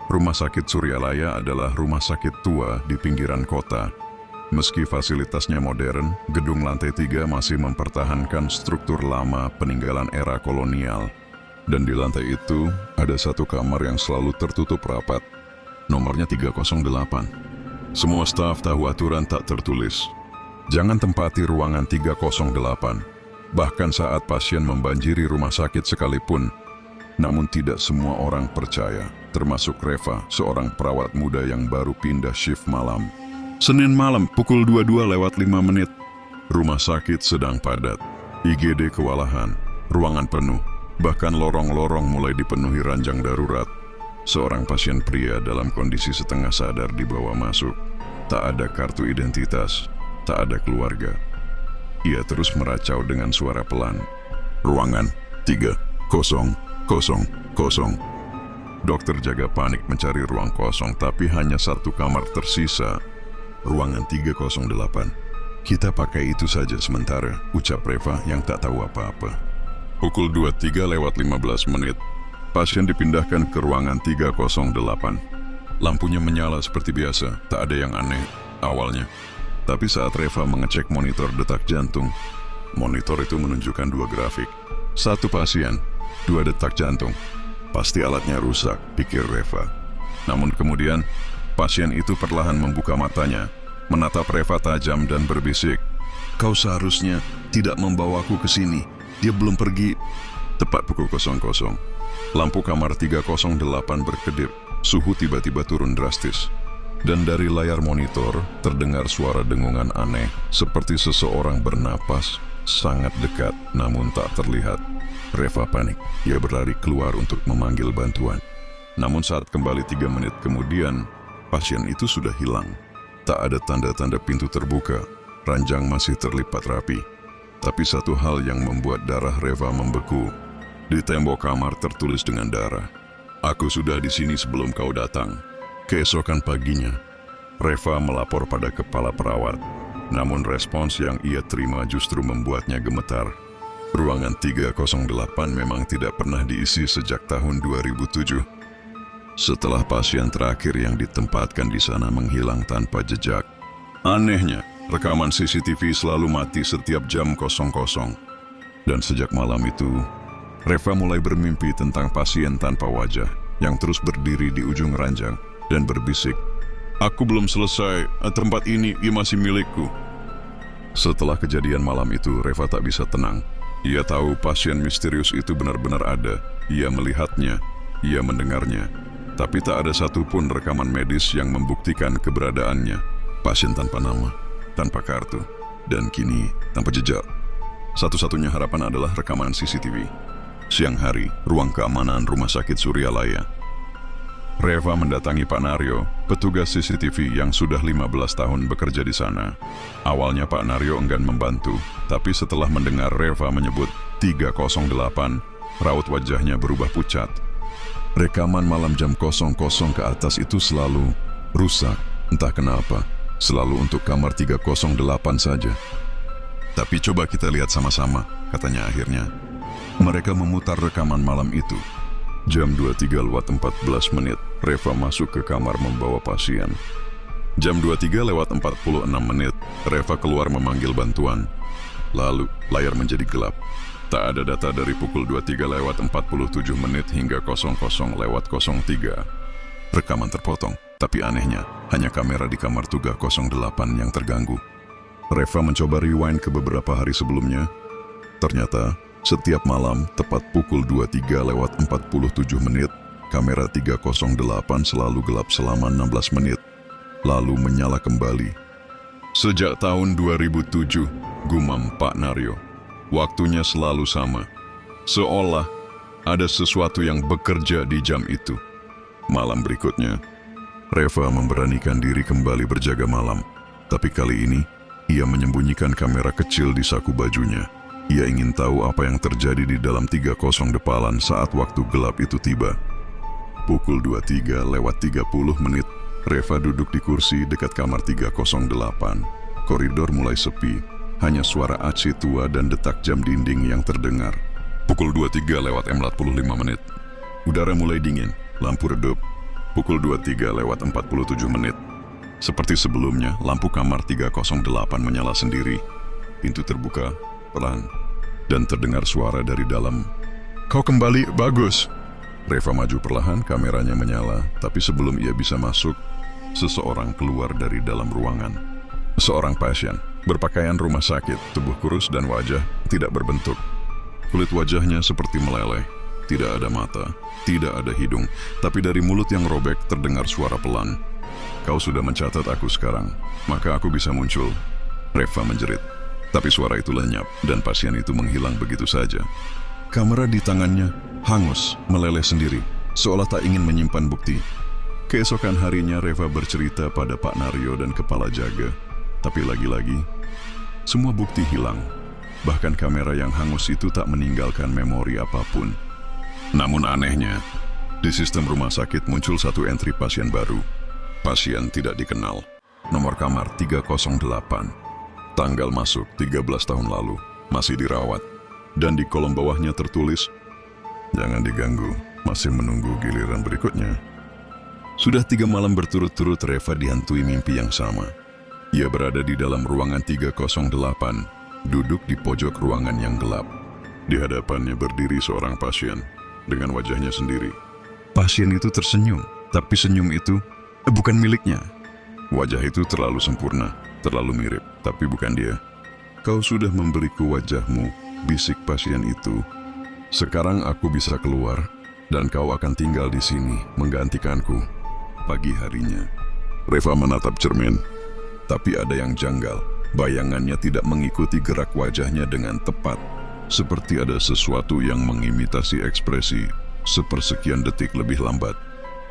Rumah Sakit Suryalaya adalah rumah sakit tua di pinggiran kota. Meski fasilitasnya modern, gedung lantai 3 masih mempertahankan struktur lama peninggalan era kolonial. Dan di lantai itu, ada satu kamar yang selalu tertutup rapat. Nomornya 308. Semua staf tahu aturan tak tertulis. Jangan tempati ruangan 308. Bahkan saat pasien membanjiri rumah sakit sekalipun. Namun tidak semua orang percaya, termasuk Reva, seorang perawat muda yang baru pindah shift malam. Senin malam pukul 22:05. Rumah sakit sedang padat. IGD kewalahan, ruangan penuh. Bahkan lorong-lorong mulai dipenuhi ranjang darurat. Seorang pasien pria dalam kondisi setengah sadar dibawa masuk. Tak ada kartu identitas, tak ada keluarga. Ia terus meracau dengan suara pelan. Ruangan 300. Dokter jaga panik mencari ruang kosong, tapi hanya satu kamar tersisa. Ruangan 308. Kita pakai itu saja sementara, ucap Reva yang tak tahu apa-apa. Pukul 23:15. Pasien dipindahkan ke ruangan 308. Lampunya menyala seperti biasa, tak ada yang aneh awalnya. Tapi saat Reva mengecek monitor detak jantung, monitor itu menunjukkan 2 grafik. 1 pasien, 2 detak jantung. Pasti alatnya rusak, pikir Reva. Namun kemudian, pasien itu perlahan membuka matanya, menatap Reva tajam dan berbisik. Kau seharusnya tidak membawaku ke sini. Dia belum pergi. Tepat pukul 00. Lampu kamar 308 berkedip. Suhu tiba-tiba turun drastis. Dan dari layar monitor terdengar suara dengungan aneh, seperti seseorang bernapas sangat dekat namun tak terlihat. Reva panik. Ia berlari keluar untuk memanggil bantuan. Namun saat kembali 3 menit kemudian, pasien itu sudah hilang. Tak ada tanda-tanda pintu terbuka. Ranjang masih terlipat rapi. Tapi satu hal yang membuat darah Reva membeku. Di tembok kamar tertulis dengan darah, "Aku sudah di sini sebelum kau datang." Keesokan paginya, Reva melapor pada kepala perawat. Namun respons yang ia terima justru membuatnya gemetar. Ruangan 308 memang tidak pernah diisi sejak tahun 2007. Setelah pasien terakhir yang ditempatkan di sana menghilang tanpa jejak. Anehnya, rekaman CCTV selalu mati setiap jam 00. Dan sejak malam itu, Reva mulai bermimpi tentang pasien tanpa wajah yang terus berdiri di ujung ranjang dan berbisik, "Aku belum selesai, tempat ini masih milikku." Setelah kejadian malam itu, Reva tak bisa tenang. Ia tahu pasien misterius itu benar-benar ada. Ia melihatnya, ia mendengarnya. Tapi tak ada satupun rekaman medis yang membuktikan keberadaannya. Pasien tanpa nama, tanpa kartu, dan kini tanpa jejak. Satu-satunya harapan adalah rekaman CCTV. Siang hari, ruang keamanan Rumah Sakit Suryalaya. Reva mendatangi Pak Naryo, petugas CCTV yang sudah 15 tahun bekerja di sana. Awalnya Pak Naryo enggan membantu, tapi setelah mendengar Reva menyebut 308, raut wajahnya berubah pucat. Rekaman malam jam 00 ke atas itu selalu rusak, entah kenapa, selalu untuk kamar 308 saja. Tapi coba kita lihat sama-sama, katanya akhirnya. Mereka memutar rekaman malam itu. Jam 23:14, Reva masuk ke kamar membawa pasien. Jam 23:46, Reva keluar memanggil bantuan. Lalu, layar menjadi gelap. Tak ada data dari pukul 23:47 hingga 00:03. Rekaman terpotong, tapi anehnya, hanya kamera di kamar 308 yang terganggu. Reva mencoba rewind ke beberapa hari sebelumnya. Ternyata, setiap malam, tepat pukul 23:47, kamera 308 selalu gelap selama 16 menit, lalu menyala kembali. Sejak tahun 2007, gumam Pak Naryo, waktunya selalu sama. Seolah ada sesuatu yang bekerja di jam itu. Malam berikutnya, Reva memberanikan diri kembali berjaga malam. Tapi kali ini, ia menyembunyikan kamera kecil di saku bajunya. Ia ingin tahu apa yang terjadi di dalam 30 depalan saat waktu gelap itu tiba. Pukul 23:30, Reva duduk di kursi dekat kamar 308. Koridor mulai sepi, hanya suara AC tua dan detak jam dinding yang terdengar. Pukul 23:45, udara mulai dingin, lampu redup. Pukul 23:47. Seperti sebelumnya, lampu kamar 308 menyala sendiri. Pintu terbuka, pelan, dan terdengar suara dari dalam. "Kau kembali, bagus." Reva maju perlahan, kameranya menyala, tapi sebelum ia bisa masuk, seseorang keluar dari dalam ruangan. Seorang pasien, berpakaian rumah sakit, tubuh kurus dan wajah tidak berbentuk. Kulit wajahnya seperti meleleh, tidak ada mata, tidak ada hidung, tapi dari mulut yang robek terdengar suara pelan. "Kau sudah mencatat aku sekarang, maka aku bisa muncul." Reva menjerit. Tapi suara itu lenyap dan pasien itu menghilang begitu saja. Kamera di tangannya hangus, meleleh sendiri, seolah tak ingin menyimpan bukti. Keesokan harinya Reva bercerita pada Pak Naryo dan kepala jaga. Tapi lagi-lagi, semua bukti hilang. Bahkan kamera yang hangus itu tak meninggalkan memori apapun. Namun anehnya, di sistem rumah sakit muncul satu entry pasien baru. Pasien tidak dikenal. Nomor kamar 308. Tanggal masuk 13 tahun lalu. Masih dirawat. Dan di kolom bawahnya tertulis, "Jangan diganggu, masih menunggu giliran berikutnya." Sudah 3 malam berturut-turut Reva dihantui mimpi yang sama. Ia berada di dalam ruangan 308, duduk di pojok ruangan yang gelap. Di hadapannya berdiri seorang pasien dengan wajahnya sendiri. Pasien itu tersenyum, tapi senyum itu bukan miliknya. Wajah itu terlalu sempurna, terlalu mirip, tapi bukan dia. "Kau sudah memberiku wajahmu," bisik pasien itu. "Sekarang aku bisa keluar, dan kau akan tinggal di sini menggantikanku." Pagi harinya, Reva menatap cermin, tapi ada yang janggal. Bayangannya tidak mengikuti gerak wajahnya dengan tepat, seperti ada sesuatu yang mengimitasi ekspresi sepersekian detik lebih lambat.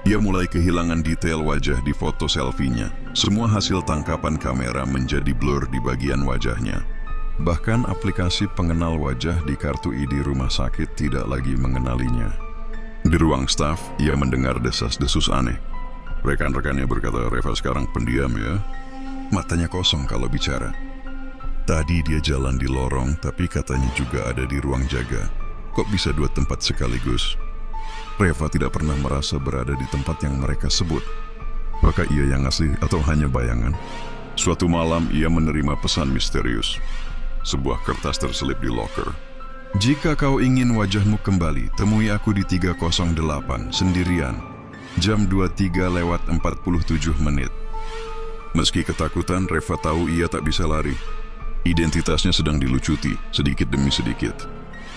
Dia mulai kehilangan detail wajah di foto selfie-nya. Semua hasil tangkapan kamera menjadi blur di bagian wajahnya. Bahkan aplikasi pengenal wajah di kartu ID rumah sakit tidak lagi mengenalinya. Di ruang staf, ia mendengar desas-desus aneh. Rekan-rekannya berkata, "Reva sekarang pendiam ya." Matanya kosong kalau bicara. Tadi dia jalan di lorong, tapi katanya juga ada di ruang jaga. Kok bisa 2 tempat sekaligus? Reva tidak pernah merasa berada di tempat yang mereka sebut. Apakah ia yang asli atau hanya bayangan? Suatu malam ia menerima pesan misterius. Sebuah kertas terselip di loker. "Jika kau ingin wajahmu kembali, temui aku di 308 sendirian. Jam 23:47. Meski ketakutan, Reva tahu ia tak bisa lari. Identitasnya sedang dilucuti, sedikit demi sedikit.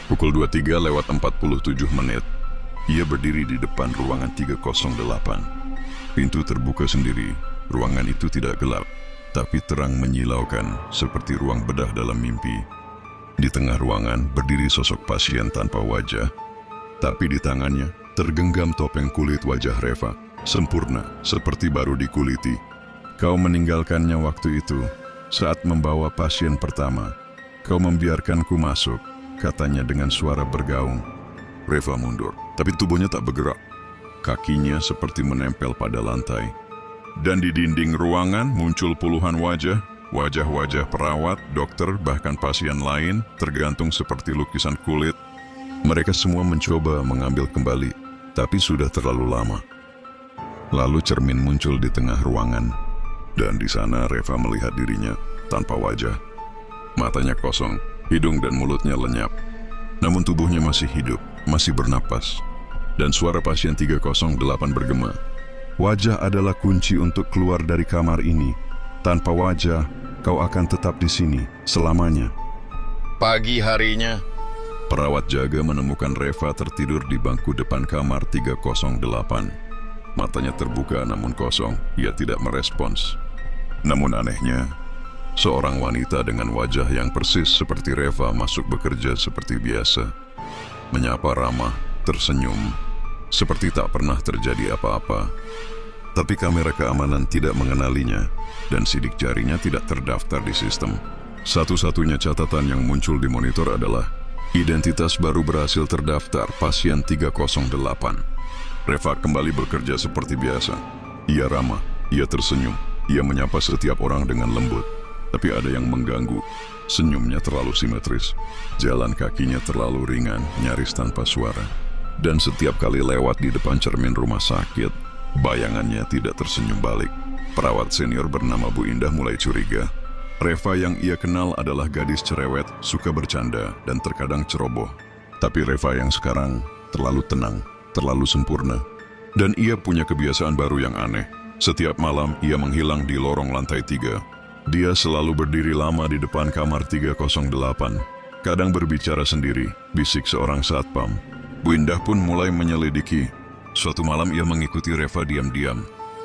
Pukul 23:47. Ia berdiri di depan ruangan 308. Pintu terbuka sendiri. Ruangan itu tidak gelap, tapi terang menyilaukan, seperti ruang bedah dalam mimpi. Di tengah ruangan berdiri sosok pasien tanpa wajah, tapi di tangannya tergenggam topeng kulit wajah Reva, sempurna, seperti baru dikuliti. "Kau meninggalkannya waktu itu, saat membawa pasien pertama. Kau membiarkanku masuk," katanya dengan suara bergaung. Reva mundur, tapi tubuhnya tak bergerak. Kakinya seperti menempel pada lantai. Dan di dinding ruangan muncul puluhan wajah, wajah-wajah perawat, dokter, bahkan pasien lain, tergantung seperti lukisan kulit. Mereka semua mencoba mengambil kembali, tapi sudah terlalu lama. Lalu cermin muncul di tengah ruangan, dan di sana Reva melihat dirinya tanpa wajah. Matanya kosong, hidung dan mulutnya lenyap. Namun tubuhnya masih hidup, masih bernapas. Dan suara pasien 308 bergema, "Wajah adalah kunci untuk keluar dari kamar ini. Tanpa wajah, kau akan tetap di sini selamanya." Pagi harinya, perawat jaga menemukan Reva tertidur di bangku depan kamar 308. Matanya terbuka namun kosong, ia tidak merespons. Namun anehnya, seorang wanita dengan wajah yang persis seperti Reva masuk bekerja seperti biasa. Menyapa ramah, tersenyum, seperti tak pernah terjadi apa-apa. Tapi kamera keamanan tidak mengenalinya, dan sidik jarinya tidak terdaftar di sistem. Satu-satunya catatan yang muncul di monitor adalah identitas baru berhasil terdaftar, pasien 308. Reva kembali bekerja seperti biasa. Ia ramah, ia tersenyum, ia menyapa setiap orang dengan lembut. Tapi ada yang mengganggu. Senyumnya terlalu simetris. Jalan kakinya terlalu ringan, nyaris tanpa suara. Dan setiap kali lewat di depan cermin rumah sakit, Bayangannya tidak tersenyum balik. Perawat senior bernama Bu Indah mulai curiga. Reva yang ia kenal adalah gadis cerewet, suka bercanda, dan terkadang ceroboh. Tapi Reva yang sekarang terlalu tenang, terlalu sempurna. Dan ia punya kebiasaan baru yang aneh. Setiap malam ia menghilang di lorong lantai 3. Dia selalu berdiri lama di depan kamar 308. Kadang berbicara sendiri, bisik seorang satpam. Bu Indah pun mulai menyelidiki. Suatu malam ia mengikuti Reva diam-diam.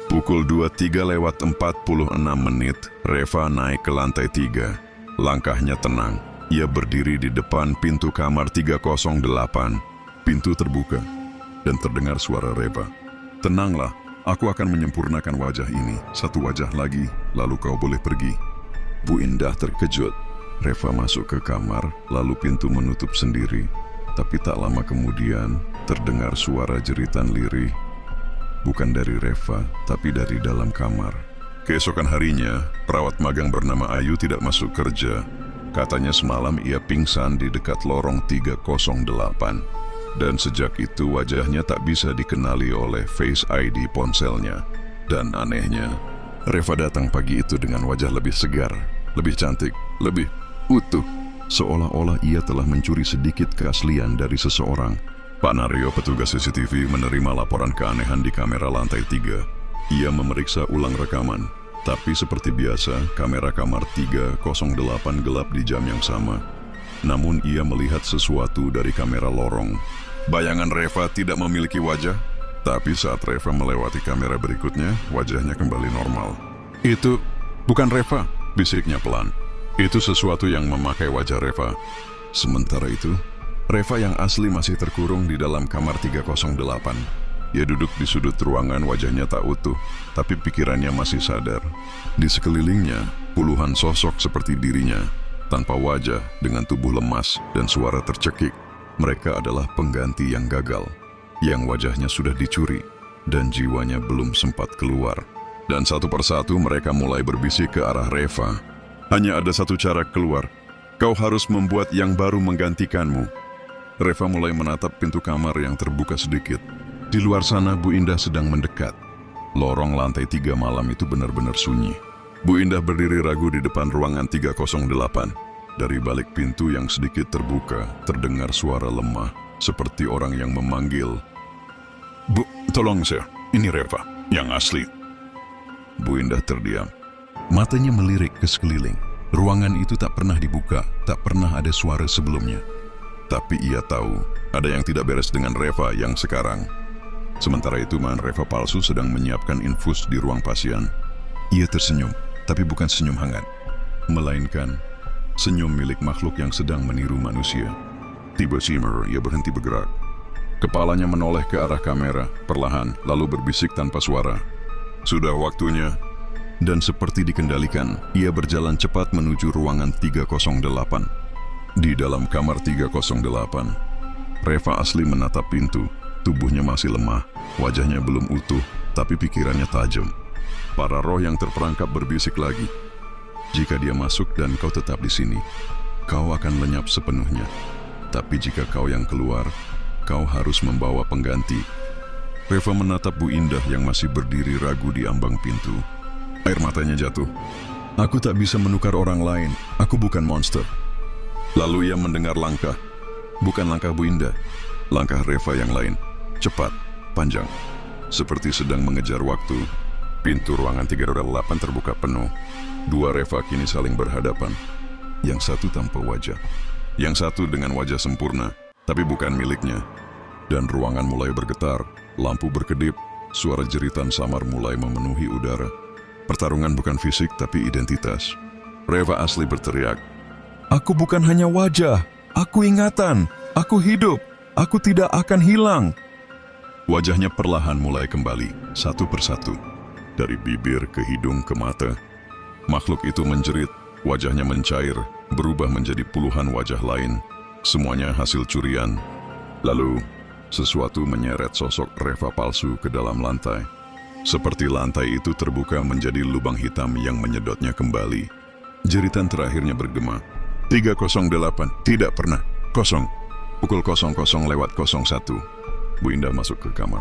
Pukul 23:46, Reva naik ke lantai 3. Langkahnya tenang. Ia berdiri di depan pintu kamar 308. Pintu terbuka dan terdengar suara Reva. "Tenanglah, aku akan menyempurnakan wajah ini. Satu wajah lagi, lalu kau boleh pergi." Bu Indah terkejut. Reva masuk ke kamar, lalu pintu menutup sendiri. Tapi tak lama kemudian, terdengar suara jeritan lirih. Bukan dari Reva, tapi dari dalam kamar. Keesokan harinya, perawat magang bernama Ayu tidak masuk kerja. Katanya semalam ia pingsan di dekat lorong 308. Dan sejak itu wajahnya tak bisa dikenali oleh Face ID ponselnya. Dan anehnya, Reva datang pagi itu dengan wajah lebih segar, lebih cantik, lebih utuh. Seolah-olah ia telah mencuri sedikit keaslian dari seseorang. Pak Naryo, petugas CCTV, menerima laporan keanehan di kamera lantai 3. Ia memeriksa ulang rekaman. Tapi seperti biasa, kamera kamar 308 gelap di jam yang sama. Namun ia melihat sesuatu dari kamera lorong. Bayangan Reva tidak memiliki wajah. Tapi saat Reva melewati kamera berikutnya, wajahnya kembali normal. "Itu bukan Reva," bisiknya pelan. "Itu sesuatu yang memakai wajah Reva." Sementara itu, Reva yang asli masih terkurung di dalam kamar 308. Ia duduk di sudut ruangan, wajahnya tak utuh, tapi pikirannya masih sadar. Di sekelilingnya, puluhan sosok seperti dirinya, tanpa wajah, dengan tubuh lemas dan suara tercekik. Mereka adalah pengganti yang gagal, yang wajahnya sudah dicuri, dan jiwanya belum sempat keluar. Dan satu persatu mereka mulai berbisik ke arah Reva. "Hanya ada satu cara keluar. Kau harus membuat yang baru menggantikanmu." Reva mulai menatap pintu kamar yang terbuka sedikit. Di luar sana Bu Indah sedang mendekat. Lorong lantai 3 malam itu benar-benar sunyi. Bu Indah berdiri ragu di depan ruangan 308. Dari balik pintu yang sedikit terbuka, terdengar suara lemah, seperti orang yang memanggil. "Bu, tolong saya, ini Reva, yang asli." Bu Indah terdiam. Matanya melirik ke sekeliling. Ruangan itu tak pernah dibuka, tak pernah ada suara sebelumnya. Tapi ia tahu, ada yang tidak beres dengan Reva yang sekarang. Sementara itu, Man Reva palsu sedang menyiapkan infus di ruang pasien. Ia tersenyum, tapi bukan senyum hangat, melainkan senyum milik makhluk yang sedang meniru manusia. Tiba-tiba ia berhenti bergerak. Kepalanya menoleh ke arah kamera, perlahan, lalu berbisik tanpa suara. "Sudah waktunya." Dan seperti dikendalikan, ia berjalan cepat menuju ruangan 308. Di dalam kamar 308, Reva asli menatap pintu. Tubuhnya masih lemah, wajahnya belum utuh, tapi pikirannya tajam. Para roh yang terperangkap berbisik lagi. "Jika dia masuk dan kau tetap di sini, kau akan lenyap sepenuhnya. Tapi jika kau yang keluar, kau harus membawa pengganti." Reva menatap Bu Indah yang masih berdiri ragu di ambang pintu. Air matanya jatuh. "Aku tak bisa menukar orang lain, aku bukan monster." Lalu ia mendengar langkah. Bukan langkah Bu Indah, langkah Reva yang lain. Cepat, panjang, seperti sedang mengejar waktu. Pintu ruangan 308 terbuka penuh. Dua Reva kini saling berhadapan. Yang satu tanpa wajah, yang satu dengan wajah sempurna, tapi bukan miliknya. Dan ruangan mulai bergetar, lampu berkedip, suara jeritan samar mulai memenuhi udara. Pertarungan bukan fisik tapi identitas. Reva asli berteriak, "Aku bukan hanya wajah, aku ingatan, aku hidup, aku tidak akan hilang." Wajahnya perlahan mulai kembali, satu persatu. Dari bibir ke hidung ke mata. Makhluk itu menjerit, wajahnya mencair, berubah menjadi puluhan wajah lain. Semuanya hasil curian. Lalu, sesuatu menyeret sosok Reva palsu ke dalam lantai. Seperti lantai itu terbuka menjadi lubang hitam yang menyedotnya kembali. Jeritan terakhirnya bergema. 308, tidak pernah, kosong. Pukul 00:01. Bu Indah masuk ke kamar.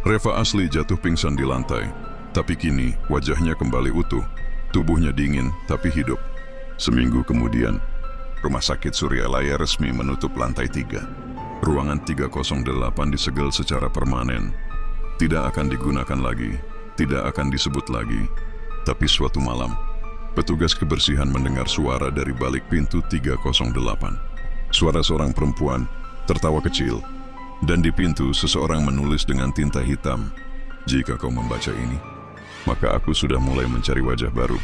Reva asli jatuh pingsan di lantai, tapi kini wajahnya kembali utuh, tubuhnya dingin tapi hidup. Seminggu kemudian, Rumah Sakit Suryalaya resmi menutup lantai 3. Ruangan 308 disegel secara permanen. Tidak akan digunakan lagi, tidak akan disebut lagi. Tapi suatu malam, petugas kebersihan mendengar suara dari balik pintu 308. Suara seorang perempuan tertawa kecil, dan di pintu seseorang menulis dengan tinta hitam, "Jika kau membaca ini, maka aku sudah mulai mencari wajah baru."